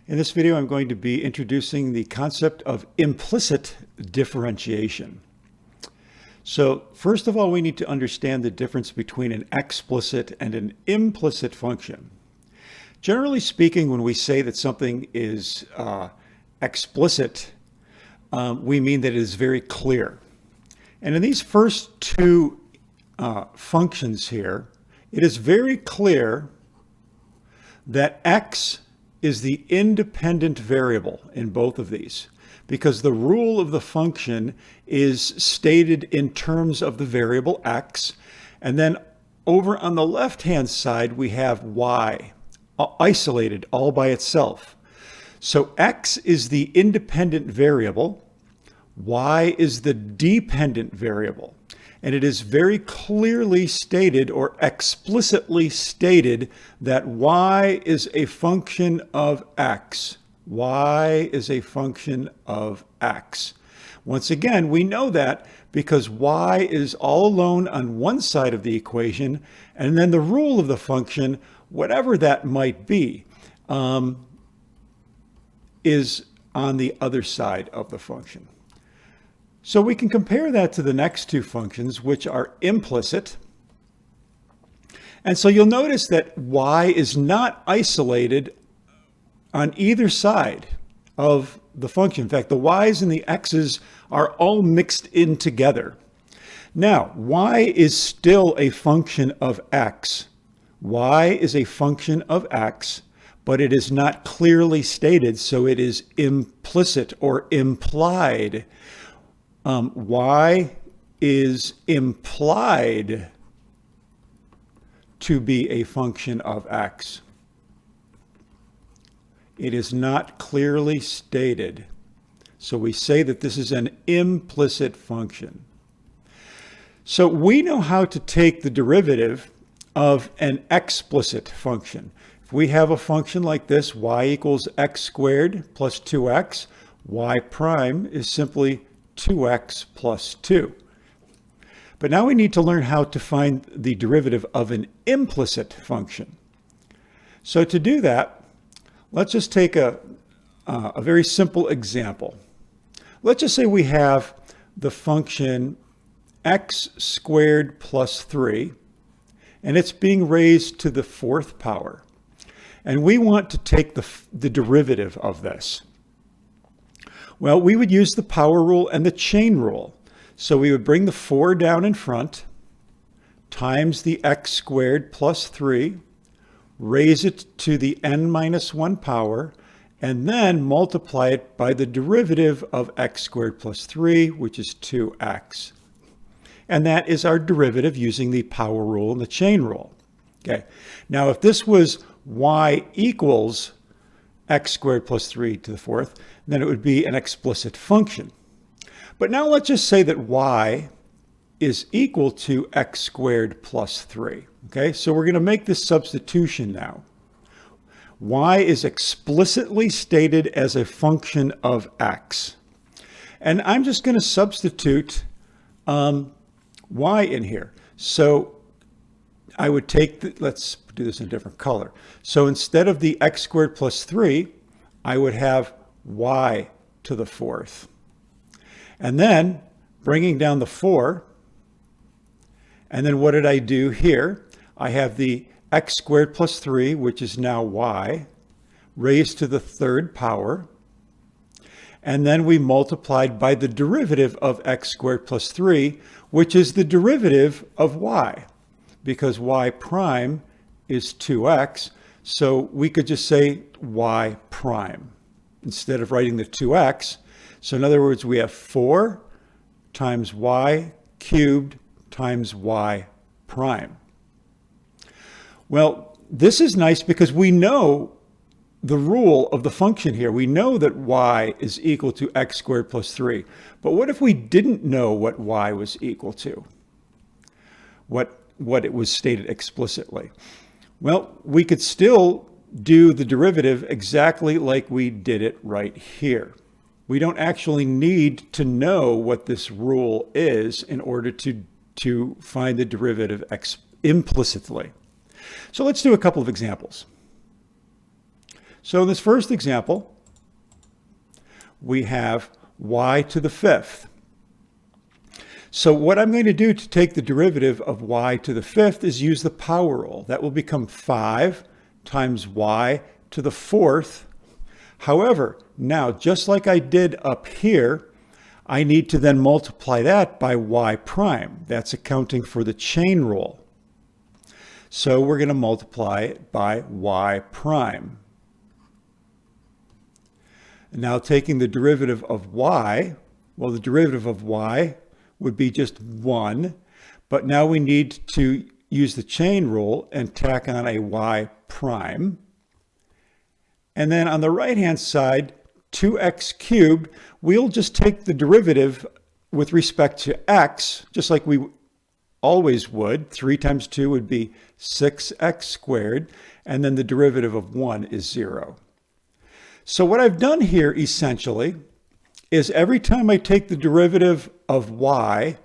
In this video, I'm going to be introducing the concept of implicit differentiation. So first of all, we need to understand the difference between an explicit and an implicit function. Generally speaking, when we say that something is explicit, we mean that it is very clear. And in these first two functions here, it is very clear that x is the independent variable in both of these, because the rule of the function is stated in terms of the variable x, and then over on the left-hand side we have y, isolated all by itself. So x is the independent variable, y is the dependent variable. And it is very clearly stated or explicitly stated that y is a function of x. Y is a function of x. Once again, we know that because y is all alone on one side of the equation, and then the rule of the function, whatever that might be, is on the other side of the function. So we can compare that to the next two functions, which are implicit. And so you'll notice that y is not isolated on either side of the function. In fact, the y's and the x's are all mixed in together. Now, y is still a function of x. Y is a function of x, but it is not clearly stated, so it is implicit or implied. Y is implied to be a function of x. It is not clearly stated. So we say that this is an implicit function. So we know how to take the derivative of an explicit function. If we have a function like this, y equals x squared plus 2x, y prime is simply 2x plus 2. But now we need to learn how to find the derivative of an implicit function. So to do that, let's just take a very simple example. Let's just say we have the function x squared plus 3, and it's being raised to the 4th power. And we want to take the derivative of this. Well, we would use the power rule and the chain rule. So we would bring the 4 down in front, times the x squared plus 3, raise it to the n minus 1 power, and then multiply it by the derivative of x squared plus 3, which is 2x. And that is our derivative using the power rule and the chain rule. Okay. Now, if this was y equals x squared plus 3 to the 4th, then it would be an explicit function. But now let's just say that y is equal to x squared plus 3. Okay, so we're going to make this substitution now. Y is explicitly stated as a function of x. And I'm just going to substitute y in here. So I would take, let's do this in a different color. So instead of the x squared plus 3, I would have y to the 4th. And then bringing down the 4, and then what did I do here? I have the x squared plus 3, which is now y, raised to the 3rd power. And then we multiplied by the derivative of x squared plus 3, which is the derivative of y, because y prime is 2x. So we could just say y prime instead of writing the 2x. So in other words, we have 4 times y cubed times y prime. Well, this is nice because we know the rule of the function here. We know that y is equal to x squared plus 3. But what if we didn't know what y was equal to? What it was stated explicitly? Well, we could still do the derivative exactly like we did it right here. We don't actually need to know what this rule is in order to find the derivative implicitly. So let's do a couple of examples. So in this first example, we have y to the fifth. So what I'm going to do to take the derivative of y to the fifth is use the power rule. That will become 5 times y to the fourth. However, now, just like I did up here, I need to then multiply that by y prime. That's accounting for the chain rule. So we're going to multiply it by y prime. Now taking the derivative of y, well, the derivative of y would be just 1, but now we need to use the chain rule and tack on a y prime. And then on the right-hand side, 2x cubed, we'll just take the derivative with respect to x, just like we always would. 3 times 2 would be 6x squared, and then the derivative of 1 is 0. So what I've done here essentially is every time I take the derivative of y,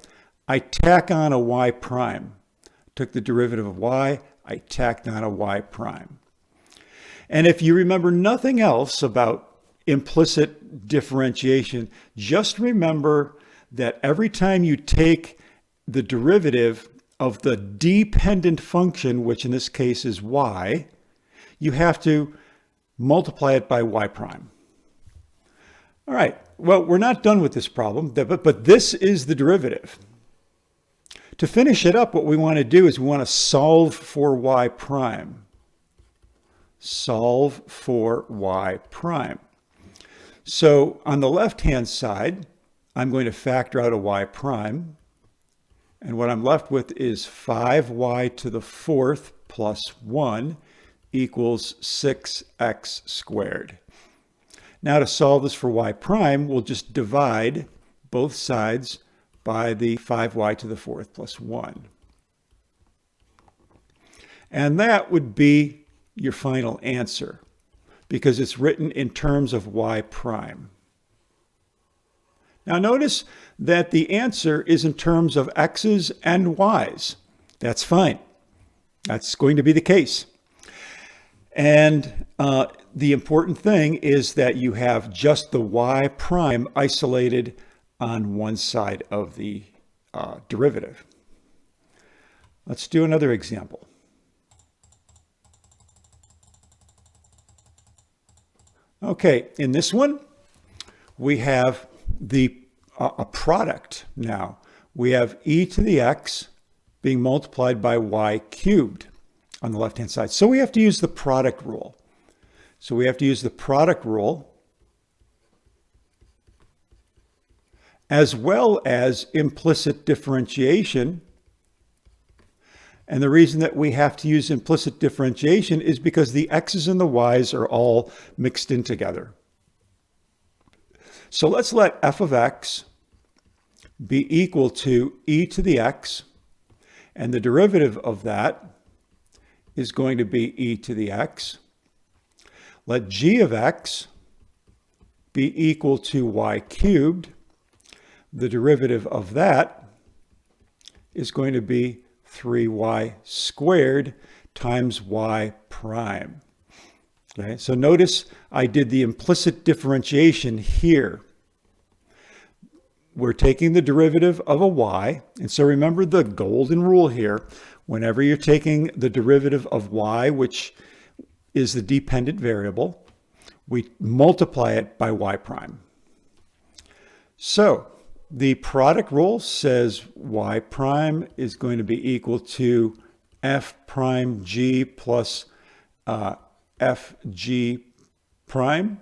I tack on a y prime. Took the derivative of y, I tacked on a y prime. And if you remember nothing else about implicit differentiation, just remember that every time you take the derivative of the dependent function, which in this case is y, you have to multiply it by y prime. All right, well, we're not done with this problem, but this is the derivative. To finish it up, what we want to do is we want to solve for y prime. Solve for y prime. So on the left-hand side, I'm going to factor out a y prime. And what I'm left with is 5y to the fourth plus 1 equals 6x squared. Now to solve this for y prime, we'll just divide both sides by the 5y to the fourth plus 1. And that would be your final answer, because it's written in terms of y prime. Now notice that the answer is in terms of x's and y's. That's fine. That's going to be the case. And the important thing is that you have just the y prime isolated on one side of the derivative. Let's do another example. Okay, in this one, we have a product now. We have e to the x being multiplied by y cubed on the left-hand side. So we have to use the product rule. So we have to use the product rule as well as implicit differentiation. And the reason that we have to use implicit differentiation is because the x's and the y's are all mixed in together. So let's let f of x be equal to e to the x, and the derivative of that is going to be e to the x. Let g of x be equal to y cubed. The derivative of that is going to be 3y squared times y prime. Okay, so notice I did the implicit differentiation here. We're taking the derivative of a y, and so remember the golden rule here. Whenever you're taking the derivative of y, which is the dependent variable, we multiply it by y prime. So the product rule says y prime is going to be equal to f prime g plus fg prime.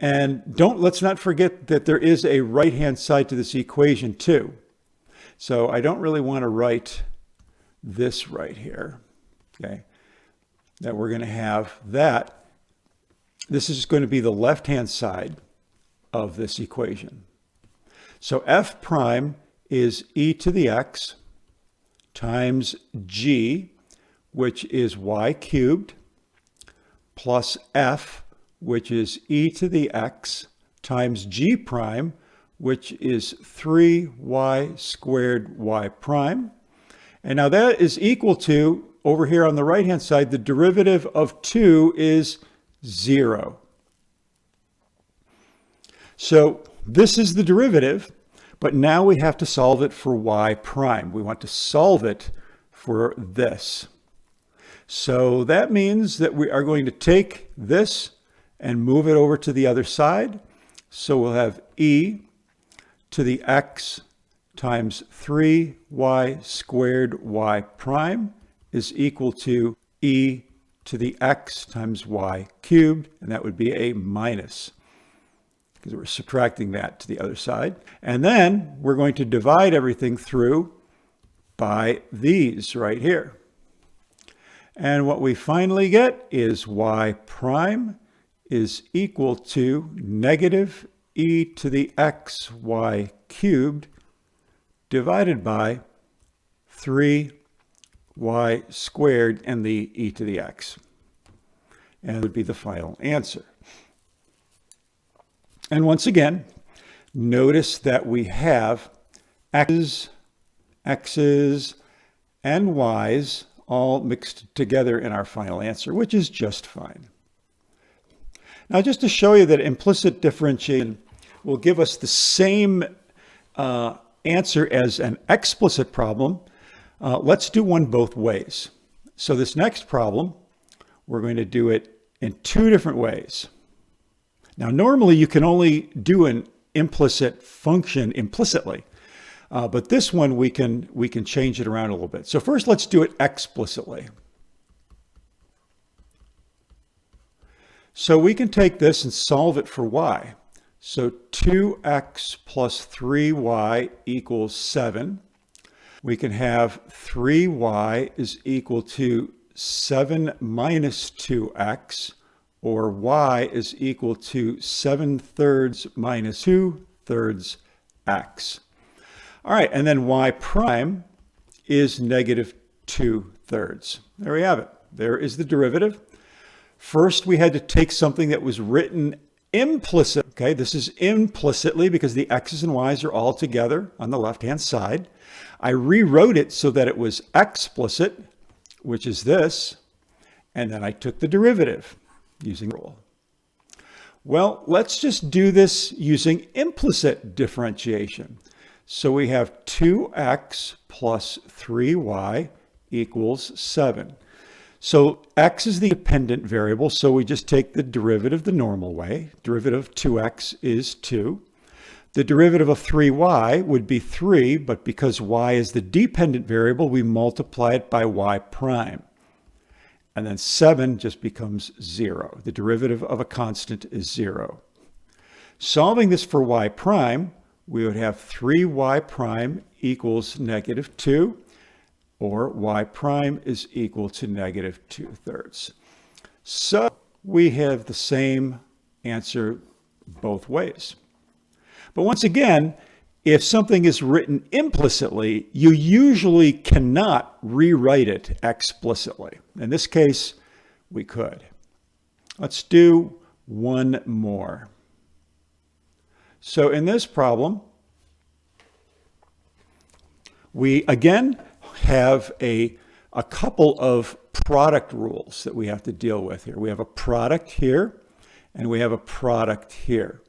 And let's not forget that there is a right-hand side to this equation too. So I don't really want to write this right here, okay? That we're going to have that. This is going to be the left-hand side of this equation. So f prime is e to the x times g, which is y cubed, plus f, which is e to the x, times g prime, which is 3y squared y prime. And now that is equal to, over here on the right-hand side, the derivative of 2 is 0. So this is the derivative, but now we have to solve it for y prime. We want to solve it for this. So that means that we are going to take this and move it over to the other side. So we'll have e to the x times 3y squared y prime is equal to e to the x times y cubed, and that would be a minus, because we're subtracting that to the other side. And then we're going to divide everything through by these right here. And what we finally get is y prime is equal to negative e to the x y cubed divided by 3y squared and the e to the x. And that would be the final answer. And once again, notice that we have x's, and y's all mixed together in our final answer, which is just fine. Now, just to show you that implicit differentiation will give us the same answer as an explicit problem, let's do one both ways. So this next problem, we're going to do it in two different ways. Now, normally you can only do an implicit function implicitly, but this one we can change it around a little bit. So first, let's do it explicitly. So we can take this and solve it for y. So 2x plus 3y equals 7. We can have 3y is equal to 7 minus 2x, or y is equal to 7/3 minus 2/3 x. All right, and then y prime is negative 2/3. There we have it. There is the derivative. First, we had to take something that was written implicit. Okay, this is implicitly because the x's and y's are all together on the left-hand side. I rewrote it so that it was explicit, which is this, and then I took the derivative using the rule. Well, let's just do this using implicit differentiation. So we have 2x plus 3y equals 7. So x is the dependent variable, so we just take the derivative the normal way. Derivative of 2x is 2. The derivative of 3y would be 3, but because y is the dependent variable, we multiply it by y prime. And then 7 just becomes 0. The derivative of a constant is 0. Solving this for y prime, we would have 3y prime equals negative 2, or y prime is equal to negative 2/3. So we have the same answer both ways. But once again, if something is written implicitly, you usually cannot rewrite it explicitly. In this case, we could. Let's do one more. So in this problem, we again have a couple of product rules that we have to deal with here. We have a product here, and we have a product here.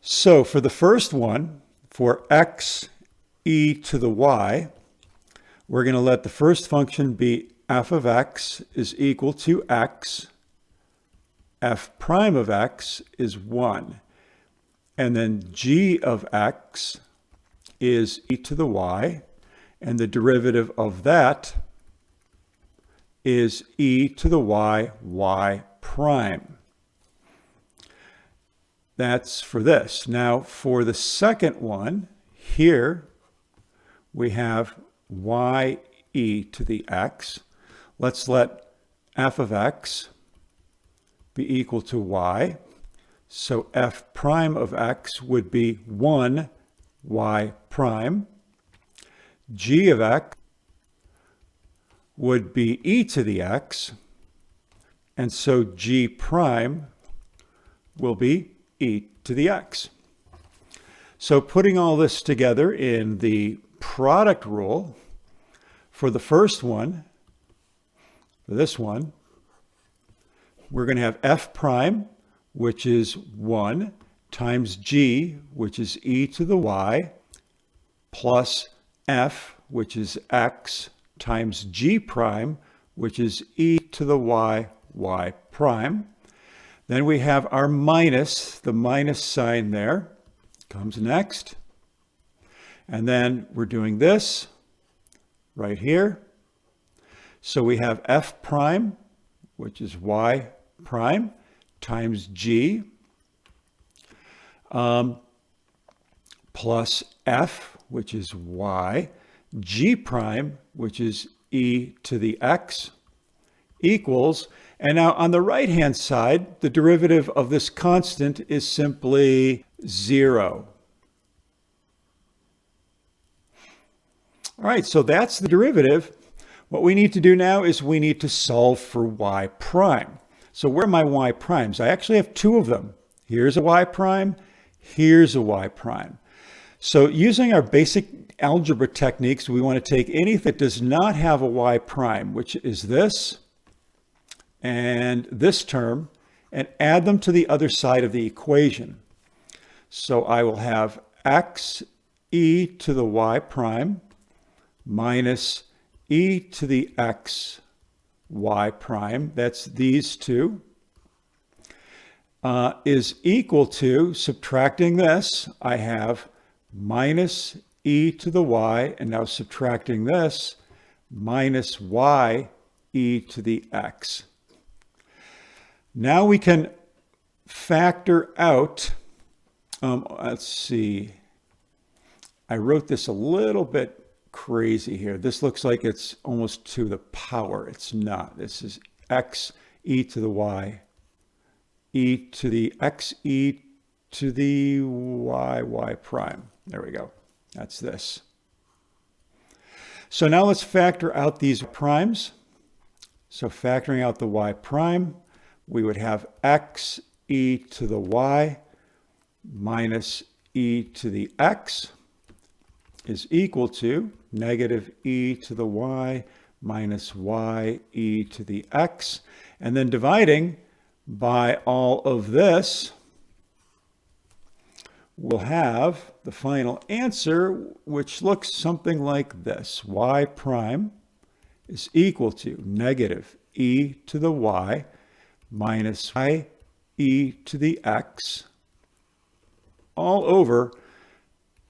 So for the first one, for x e to the y, we're going to let the first function be f of x is equal to x. F prime of x is 1. And then g of x is e to the y. And the derivative of that is e to the y, y prime. That's for this. Now, for the second one, here we have y e to the x. Let's let f of x be equal to y. So f prime of x would be 1 y prime. G of x would be e to the x. And so g prime will be e to the x. So putting all this together in the product rule, for the first one, for this one, we're going to have f prime, which is 1, times g, which is e to the y, plus f, which is x, times g prime, which is e to the y, y prime. Then we have our minus, the minus sign there comes next. And then we're doing this right here. So we have f prime, which is y prime, times g, plus f, which is y, g prime, which is e to the x, equals, and now on the right-hand side, the derivative of this constant is simply 0. All right, so that's the derivative. What we need to do now is we need to solve for y prime. So where are my y primes? I actually have two of them. Here's a y prime, here's a y prime. So using our basic algebra techniques, we want to take anything that does not have a y prime, which is this and this term, and add them to the other side of the equation. So I will have x e to the y prime minus e to the x y prime, that's these two, is equal to, subtracting this, I have minus e to the y, and now subtracting this, minus y e to the x. Now we can factor out, let's see, I wrote this a little bit crazy here. This looks like it's almost to the power. It's not. This is x e to the y, e to the x e to the y, y prime. There we go. That's this. So now let's factor out these primes. So factoring out the y prime, we would have x e to the y minus e to the x is equal to negative e to the y minus y e to the x, and then dividing by all of this, we'll have the final answer, which looks something like this. Y prime is equal to negative e to the y minus y e to the x all over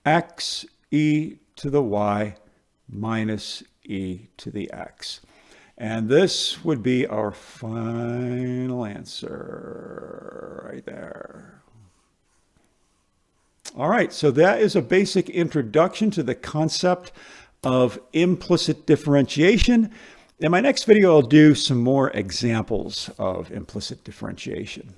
x e to the y minus e to the x. And this would be our final answer right there. All right, so that is a basic introduction to the concept of implicit differentiation. In my next video, I'll do some more examples of implicit differentiation.